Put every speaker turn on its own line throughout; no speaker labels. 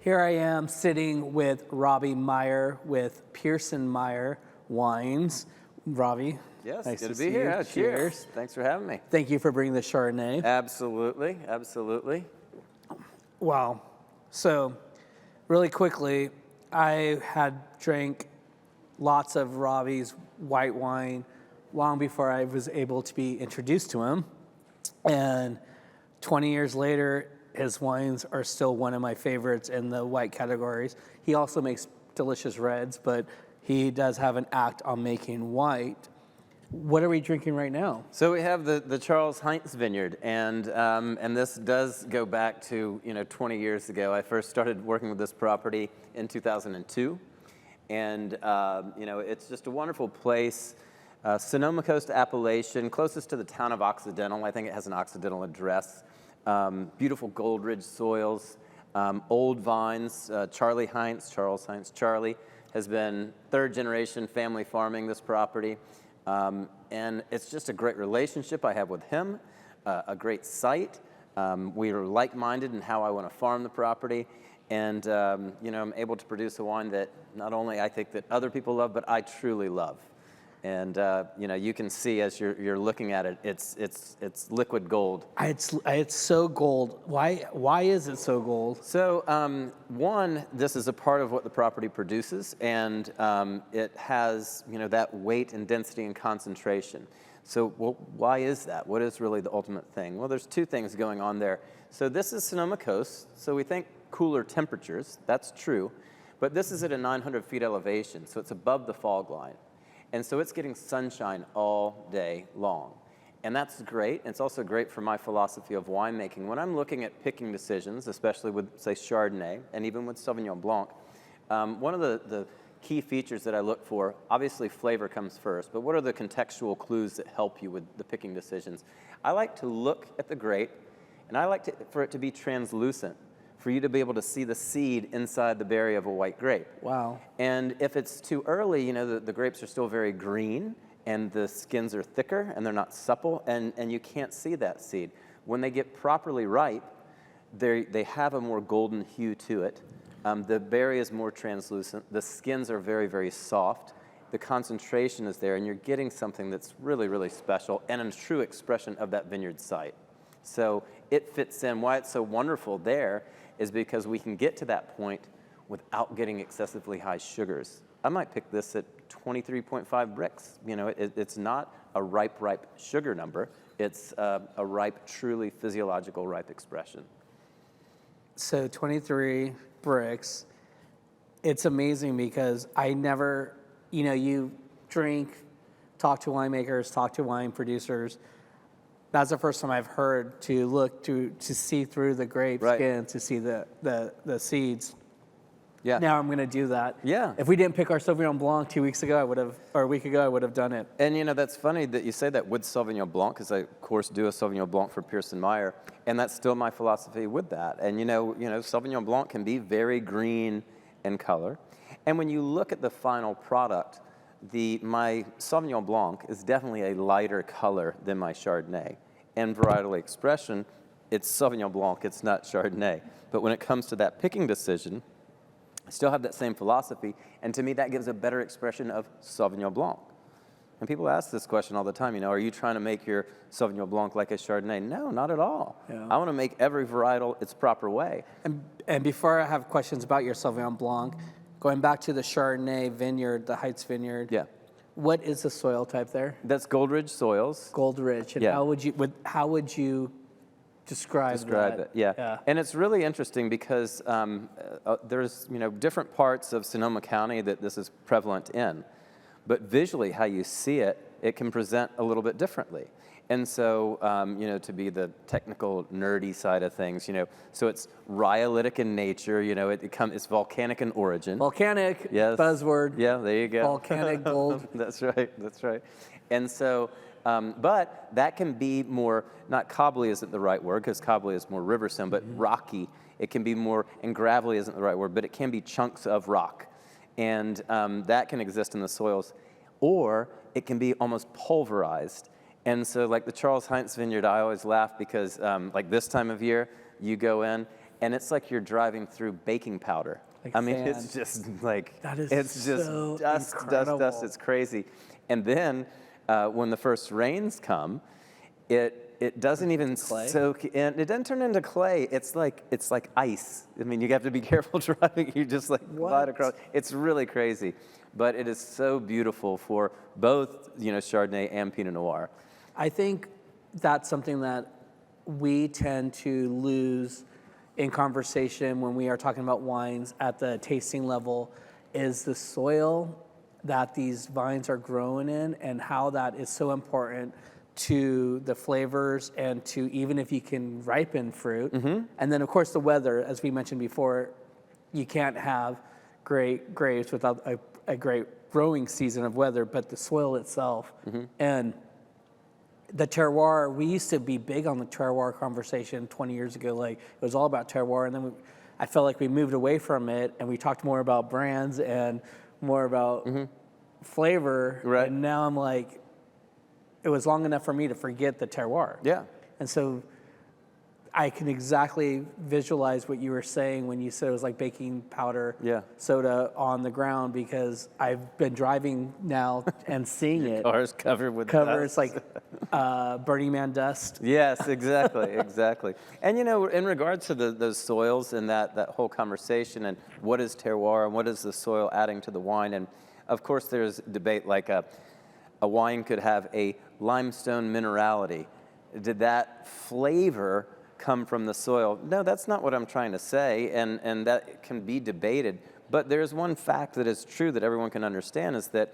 Here I am sitting with Robbie Meyer with Meyer Wines. Robbie.
Yes,
nice
good to
see
be here.
you.
Yeah, cheers. Thanks for having me.
Thank you for bringing the Chardonnay.
Absolutely, absolutely.
Wow. So, really quickly, I had drank lots of Robbie's white wine long before I was able to be introduced to him. And 20 years later, his wines are still one of my favorites in the white categories. He also makes delicious reds, but he does have an act on making white. What are we drinking right now?
So we have the Charles Heinz Vineyard, and this does go back to 20 years ago. I first started working with this property in 2002, and it's just a wonderful place. Sonoma Coast appellation, closest to the town of Occidental. I think it has an Occidental address. Beautiful Gold Ridge soils, old vines. Charles Heinz Charlie, has been third generation family farming this property. And it's just a great relationship I have with him, a great site. We are like-minded in how I want to farm the property. And, I'm able to produce a wine that not only I think that other people love, but I truly love. And, you can see as you're looking at it, it's liquid gold.
It's so gold. Why is it so gold?
So, one, this is a part of what the property produces, and it has, that weight and density and concentration. So, why is that? What is really the ultimate thing? Well, there's two things going on there. So this is Sonoma Coast, so we think cooler temperatures. That's true. But this is at a 900 feet elevation, so it's above the fog line. And so it's getting sunshine all day long. And that's great. It's also great for my philosophy of winemaking. When I'm looking at picking decisions, especially with, say, Chardonnay, and even with Sauvignon Blanc, one of the key features that I look for, obviously flavor comes first, but what are the contextual clues that help you with the picking decisions? I like to look at the grape, and I like for it to be translucent, for you to be able to see the seed inside the berry of a white grape.
Wow.
And if it's too early, the grapes are still very green, and the skins are thicker, and they're not supple, and you can't see that seed. When they get properly ripe, they have a more golden hue to it. The berry is more translucent. The skins are very, very soft. The concentration is there, and you're getting something that's really, really special and a true expression of that vineyard site. So it fits in. Why it's so wonderful there is because we can get to that point without getting excessively high sugars. I might pick this at 23.5 bricks. It's not a ripe sugar number. It's a ripe, truly physiological ripe expression.
So 23 bricks. It's amazing because I never, you drink, talk to winemakers, talk to wine producers. That's the first time I've heard to look to see through the grape skin to see the seeds.
Yeah.
Now I'm going to do that.
Yeah.
If we didn't pick our Sauvignon Blanc 2 weeks ago, or a week ago, I would have done it.
And that's funny that you say that with Sauvignon Blanc, because I of course do a Sauvignon Blanc for Meyer, and that's still my philosophy with that. And Sauvignon Blanc can be very green in color, and when you look at the final product, my Sauvignon Blanc is definitely a lighter color than my Chardonnay. And varietally expression, it's Sauvignon Blanc, it's not Chardonnay. But when it comes to that picking decision, I still have that same philosophy, and to me that gives a better expression of Sauvignon Blanc. And people ask this question all the time, are you trying to make your Sauvignon Blanc like a Chardonnay? No, not at all. Yeah. I want to make every varietal its proper way.
And before I have questions about your Sauvignon Blanc, going back to the Chardonnay vineyard, the Heights Vineyard.
Yeah.
What is the soil type there?
That's Gold Ridge soils.
Gold Ridge. And
yeah.
how would you describe that?
It? Yeah. And it's really interesting because there's different parts of Sonoma County that this is prevalent in, but visually how you see it, it can present a little bit differently. And so, to be the technical, nerdy side of things, so it's rhyolitic in nature, it's volcanic in origin.
Volcanic,
yes.
Buzzword.
Yeah, there you go.
Volcanic gold.
That's right. And so, but that can be more, not cobbly isn't the right word, because cobbly is more riverstone, but rocky. It can be more, and gravelly isn't the right word, but it can be chunks of rock. And that can exist in the soils. Or it can be almost pulverized. And so like the Charles Heinz Vineyard, I always laugh because like this time of year, you go in and it's like you're driving through baking powder.
Like
I mean,
sand.
it's just like,
That is
it's just
so
dust,
incredible.
dust, it's crazy. And then when the first rains come, it doesn't even
clay?
soak in. It doesn't turn into clay. It's like ice. I mean, you have to be careful driving. You just like glide across. It's really crazy, but it is so beautiful for both, you know, Chardonnay and Pinot Noir.
I think that's something that we tend to lose in conversation when we are talking about wines at the tasting level, is the soil that these vines are growing in and how that is so important to the flavors and to even if you can ripen fruit. And then of course the weather, as we mentioned before, you can't have great grapes without a great growing season of weather, but the soil itself. And the terroir, we used to be big on the terroir conversation 20 years ago. Like it was all about terroir, and then I felt like we moved away from it and we talked more about brands and more about flavor.
Right.
And now I'm like, it was long enough for me to forget the terroir.
Yeah.
And so I can exactly visualize what you were saying when you said it was like baking powder soda on the ground, because I've been driving now and seeing it.
Cars covered with
It's
dust.
like Burning Man dust.
Yes, exactly, exactly. And you know, in regards to those soils and that whole conversation and what is terroir and what is the soil adding to the wine, and of course there's debate like a wine could have a limestone minerality. Did that flavor come from the soil? No, that's not what I'm trying to say, and that can be debated. But there's one fact that is true that everyone can understand, is that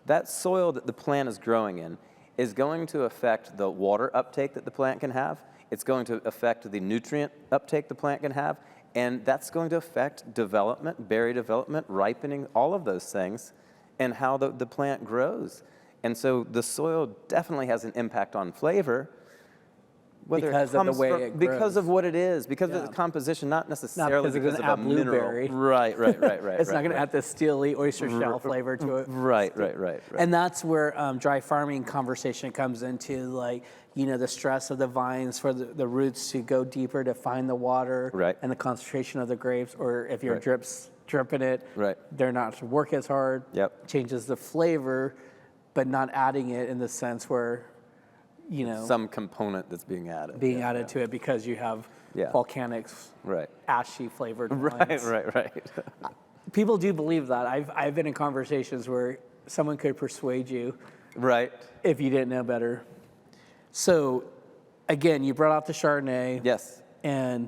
that soil that the plant is growing in is going to affect the water uptake that the plant can have. It's going to affect the nutrient uptake the plant can have, and that's going to affect development, berry development, ripening, all of those things, and how the plant grows. And so the soil definitely has an impact on flavor,
Because of the way it grows.
because of what it is, because of the composition, not necessarily because of a
blueberry.
mineral. Right.
It's not going to add the steely oyster shell flavor to it.
Right.
And that's where dry farming conversation comes into, like, you know, the stress of the vines for the roots to go deeper to find the water and the concentration of the grapes, or if you're dripping it, they're not to work as hard. Changes the flavor, but not adding it in the sense where, you know,
some component that's being added.
To it because you have volcanic, ashy flavored wines.
Right.
People do believe that. I've been in conversations where someone could persuade you, if you didn't know better. So, again, you brought out the Chardonnay.
Yes.
And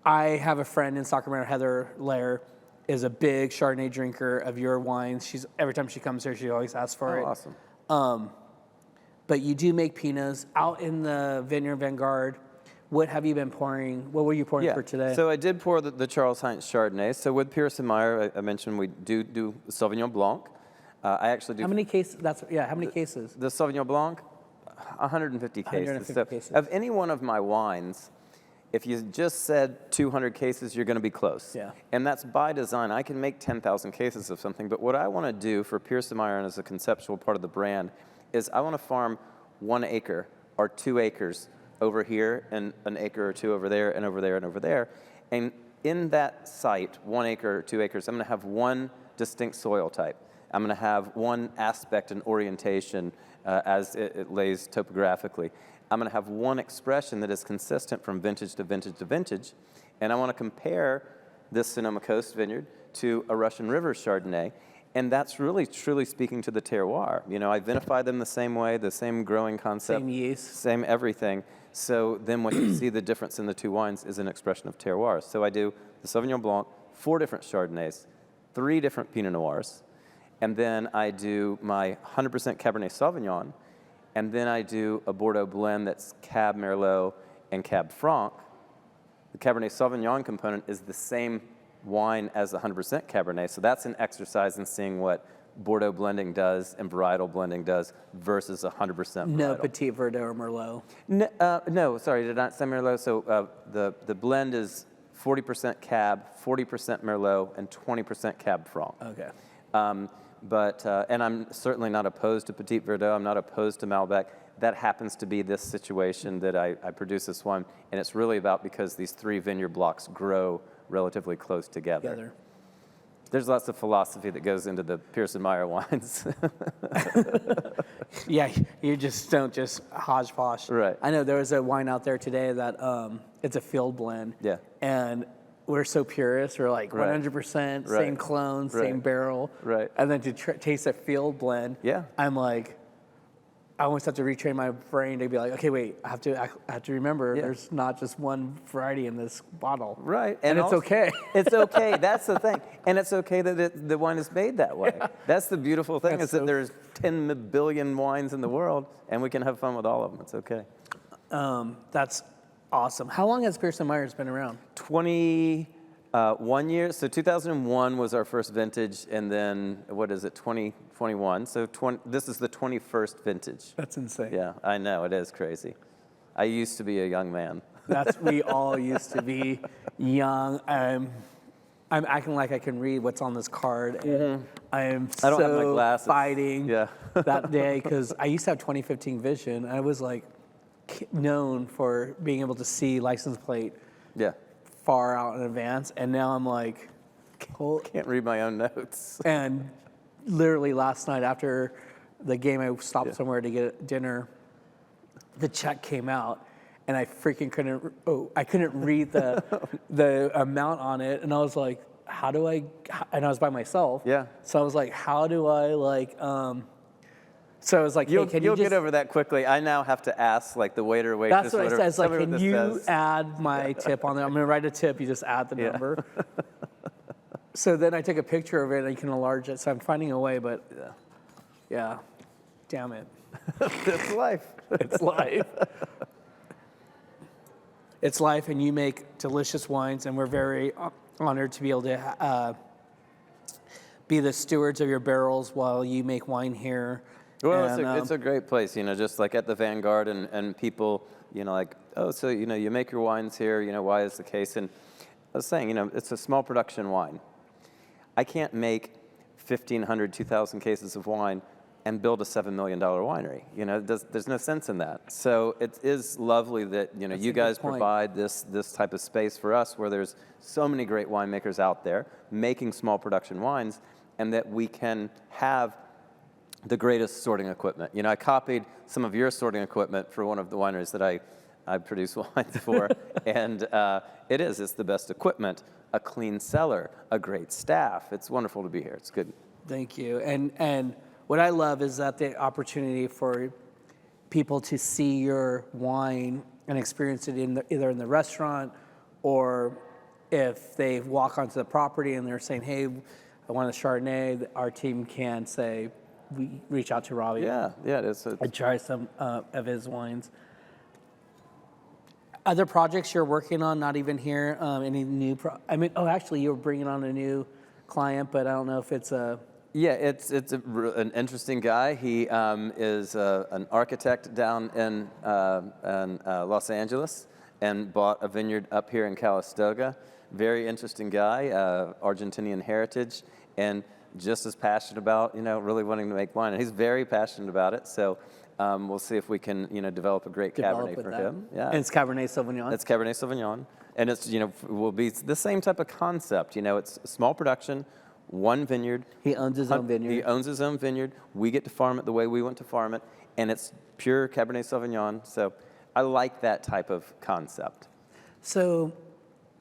I have a friend in Sacramento, Heather Lair, is a big Chardonnay drinker of your wines. Every time she comes here, she always asks for it.
Awesome.
But you do make Pinots out in the Vineyard Vanguard. What have you been pouring? What were you pouring for today?
So I did pour the Charles Heinz Chardonnay. So with Pierce & Meyer, I mentioned we do Sauvignon Blanc. I actually do.
How many cases? How many cases?
The Sauvignon Blanc, 150 cases.
150 cases.
Of any one of my wines, if you just said 200 cases, you're going to be close.
Yeah.
And that's by design. I can make 10,000 cases of something, but what I want to do for Pierce & Meyer and as a conceptual part of the brand is I want to farm 1 acre or 2 acres over here and an acre or 2 over there and over there and over there. And in that site, 1 acre or 2 acres, I'm going to have one distinct soil type. I'm going to have one aspect and orientation as it lays topographically. I'm going to have one expression that is consistent from vintage to vintage to vintage. And I want to compare this Sonoma Coast vineyard to a Russian River Chardonnay. And that's really, truly speaking to the terroir. You know, I vinify them the same way, the same growing concept.
Same yeast.
Same everything. So then what you see the difference in the two wines is an expression of terroir. So I do the Sauvignon Blanc, 4 different Chardonnays, 3 different Pinot Noirs, and then I do my 100% Cabernet Sauvignon, and then I do a Bordeaux blend that's Cab Merlot and Cab Franc. The Cabernet Sauvignon component is the same wine as the 100% Cabernet, so that's an exercise in seeing what Bordeaux blending does and varietal blending does versus 100% varietal.
No Petit Verdot or Merlot.
No, sorry, did not say Merlot. So the blend is 40% Cab, 40% Merlot, and 20% Cab Franc.
Okay.
And I'm certainly not opposed to Petit Verdot. I'm not opposed to Malbec. that happens to be this situation that I produce this wine, and it's really about because these 3 vineyard blocks grow relatively close together. There's lots of philosophy that goes into the Pearson Meyer wines.
Yeah, you just don't just hodgepodge.
Right.
I know there was a wine out there today that it's a field blend.
Yeah.
And we're so purists. We're like 100%
Right.
same clone,
Right.
same barrel.
Right.
And then to taste a field blend,
Yeah.
I'm like, I almost have to retrain my brain to be like, okay, wait, I have to remember there's not just one variety in this bottle.
Right.
And it's
also,
okay.
It's okay. That's the thing. And it's okay that the wine is made that way. That's the beautiful thing, is that there's 10 billion wines in the world, and we can have fun with all of them. It's okay.
That's awesome. How long has Pearson Meyer's been around?
21 years. So 2001 was our first vintage, and then, 2021. So this is the 21st vintage.
That's insane.
Yeah, I know, it is crazy. I used to be a young man.
We all used to be young. I'm acting like I can read what's on this card. And I
don't have my
so
glasses.
fighting
Yeah.
that day because I used to have 2015 vision. I was like known for being able to see license plate
Yeah.
far out in advance, and now I'm like,
Can't read my own notes.
and literally last night after the game, I stopped somewhere to get dinner. The check came out, and I freaking couldn't. I couldn't read the amount on it, and I was like, how do I? And I was by myself.
Yeah.
So I was like, how do I like? So I was like, hey, can you
You'll
just,
get over that quickly. I now have to ask, like, the waiter, waitress,
that's what I
whatever,
said. It's like,
tell me what
can
this
you
says.
add my tip on there? I'm going to write a tip. You just add the number. So then I take a picture of it, and you can enlarge it. So I'm finding a way, but yeah, damn it.
It's life.
It's life. It's life, and you make delicious wines, and we're very honored to be able to be the stewards of your barrels while you make wine here.
Well,
And,
it's a great place, just like at the Vanguard, and people, like, oh, so, you make your wines here, why is the case? And I was saying, it's a small production wine. I can't make 1,500, 2,000 cases of wine and build a $7 million winery. There's no sense in that. So it is lovely that, you guys provide this type of space for us, where there's so many great winemakers out there making small production wines, and that we can have the greatest sorting equipment. I copied some of your sorting equipment for one of the wineries that I produce wines for, and it's the best equipment, a clean cellar, a great staff. It's wonderful to be here. It's good.
Thank you. And what I love is that the opportunity for people to see your wine and experience it either in the restaurant, or if they walk onto the property and they're saying, hey, I want a Chardonnay, our team can say, we reach out to Robbie.
Yeah, it is.
And try some of his wines. Other projects you're working on, not even here, any new, actually you were bringing on a new client, but I don't know if it's a...
Yeah, it's an interesting guy. He is an architect down in Los Angeles, and bought a vineyard up here in Calistoga. Very interesting guy, Argentinian heritage, and just as passionate about, really wanting to make wine. And he's very passionate about it, so we'll see if we can, develop a great Cabernet for him. Yeah.
And it's Cabernet Sauvignon?
It's Cabernet Sauvignon. And it's, will be the same type of concept. It's small production, one vineyard.
He owns his own vineyard.
He owns his own vineyard. We get to farm it the way we want to farm it, and it's pure Cabernet Sauvignon. So I like that type of concept.
So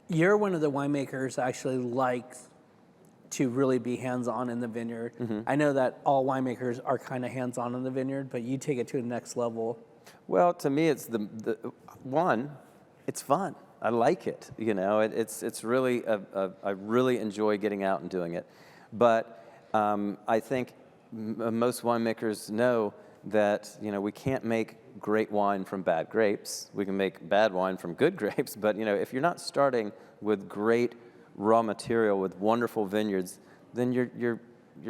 you're one of the winemakers that actually likes to really be hands-on in the vineyard. Mm-hmm. I know that all winemakers are kind of hands-on in the vineyard, but you take it to the next level.
Well, to me, it's the one, it's fun. I like it. It's really, I really enjoy getting out and doing it. But I think most winemakers know that, we can't make great wine from bad grapes. We can make bad wine from good grapes, but, if you're not starting with great raw material, with wonderful vineyards, then you're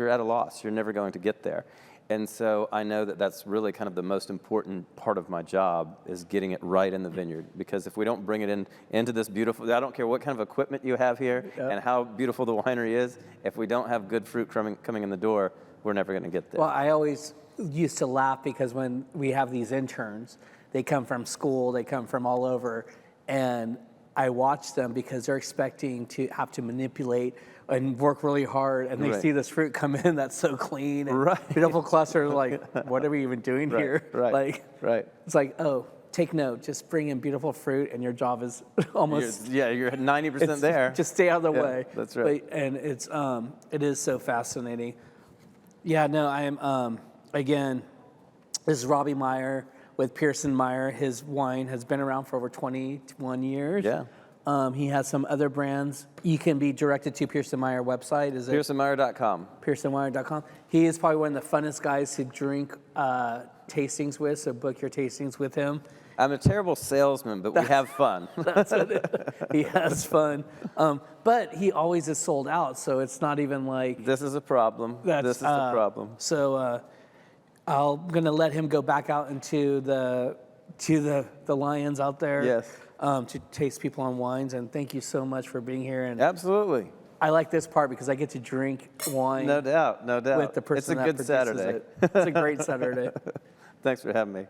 at a loss. You're never going to get there. And so I know that that's really kind of the most important part of my job, is getting it right in the vineyard. Because if we don't bring it into this beautiful, I don't care what kind of equipment you have here and how beautiful the winery is, if we don't have good fruit coming in the door, we're never going to get there.
Well, I always used to laugh because when we have these interns, they come from school, they come from all over, and I watch them because they're expecting to have to manipulate and work really hard, and they
Right.
see this fruit come in that's so clean and
Right.
beautiful cluster. Like, what are we even doing
Right,
here?
right,
Like,
right.
It's like, oh, take note. Just bring in beautiful fruit, and your job is almost.
You're 90% there.
Just stay out of the
Yeah,
way.
that's right.
But, and it is so fascinating. Yeah, no, I am. Again, this is Robbie Meyer with Pearson Meyer. His wine has been around for over 21 years.
Yeah.
He has some other brands. You can be directed to Pearson Meyer website. Is it
PearsonMeyer.com.
PearsonMeyer.com? He is probably one of the funnest guys to drink tastings with, so book your tastings with him.
I'm a terrible salesman, but we have fun.
That's it. He has fun. But he always is sold out, so it's not even like...
This is a problem. This is the problem.
So I'm going to let him go back out into the lions out there.
Yes.
To taste people on wines. And thank you so much for being here. And
Absolutely.
I like this part because I get to drink wine.
No doubt, no doubt.
With the person
it's a
that
good
produces
Saturday.
it. It's a great Saturday.
Thanks for having me.